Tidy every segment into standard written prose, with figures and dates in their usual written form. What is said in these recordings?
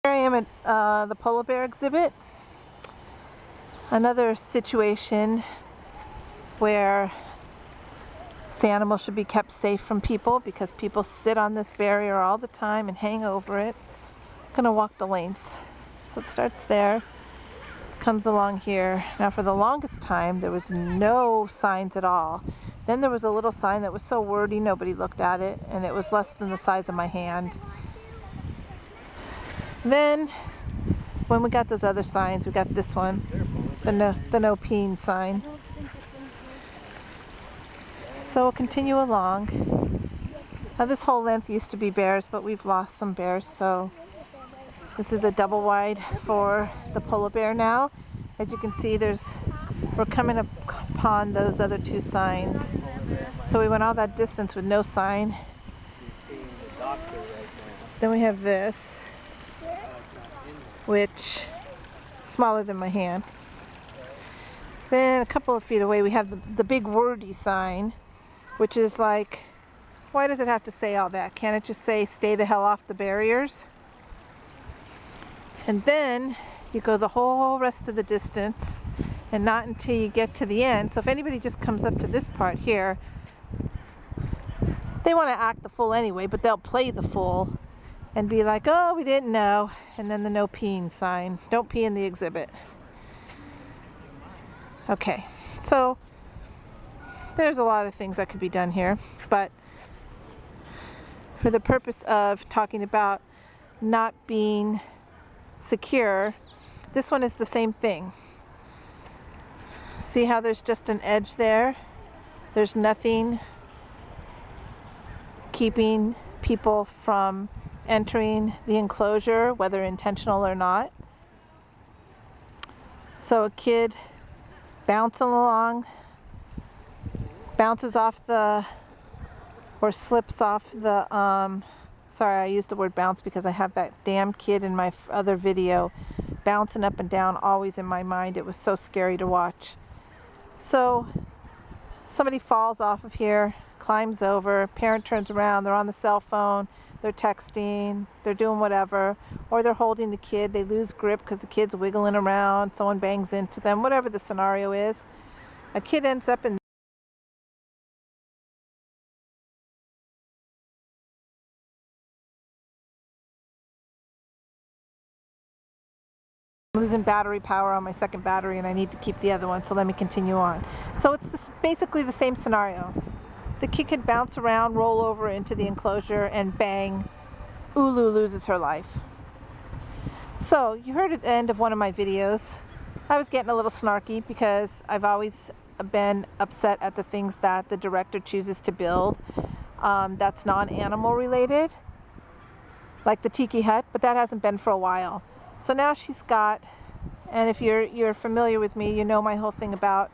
Here I am at the polar bear exhibit. Another situation where this animal should be kept safe from people because people sit on this barrier all the time and hang over it. I'm gonna walk the length. So it starts there, comes along here. Now for the longest time there was no signs at all. Then there was a little sign that was so wordy nobody looked at it, and it was less than the size of my hand. Then when we got those other signs, we got this one, the no peeing sign. So we'll continue along. Now this whole length used to be bears, but we've lost some bears, so this is a double wide for the polar bear now. As you can see, we're coming upon those other two signs. So we went all that distance with no sign. Then we have this, which is smaller than my hand. Then a couple of feet away we have the big wordy sign, which is like, why does it have to say all that? Can't it just say stay the hell off the barriers? And then you go the whole rest of the distance, and not until you get to the end. So if anybody just comes up to this part here, they want to act the fool anyway, but they'll play the fool and be like, oh, we didn't know. And then the no peeing sign. Don't pee in the exhibit. Okay, so there's a lot of things that could be done here, but for the purpose of talking about not being secure, this one is the same thing. See how there's just an edge there? There's nothing keeping people from entering the enclosure, whether intentional or not. So a kid bouncing along, bounces off or slips off the, sorry, I used the word bounce because I have that damn kid in my other video bouncing up and down always in my mind. It was so scary to watch. So somebody falls off of here, climbs over, parent turns around, they're on the cell phone, they're texting, they're doing whatever, or they're holding the kid, they lose grip because the kid's wiggling around, someone bangs into them, whatever the scenario is. A kid ends up in I'm losing battery power on my second battery and I need to keep the other one, so let me continue on. So it's basically the same scenario. The kid could bounce around, roll over into the enclosure, and bang, Ulu loses her life. So you heard at the end of one of my videos, I was getting a little snarky because I've always been upset at the things that the director chooses to build that's non-animal related, like the tiki hut, but that hasn't been for a while. So now she's got, and if you're familiar with me, you know my whole thing about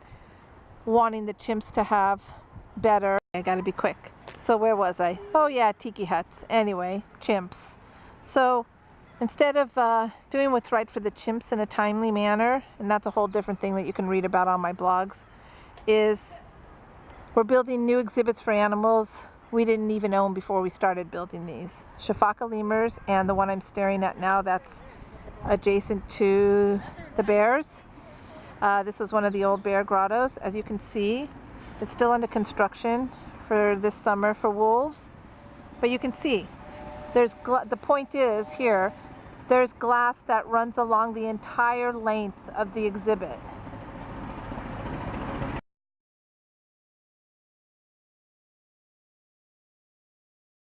wanting the chimps to have better. I gotta be quick. So where was I? Oh yeah, tiki huts. Anyway, chimps. So instead of doing what's right for the chimps in a timely manner, and that's a whole different thing that you can read about on my blogs, is we're building new exhibits for animals we didn't even own before we started building these. Shafaka lemurs, and the one I'm staring at now, that's adjacent to the bears. This was one of the old bear grottos. As you can see, it's still under construction for this summer for wolves. But you can see, the point is here, there's glass that runs along the entire length of the exhibit.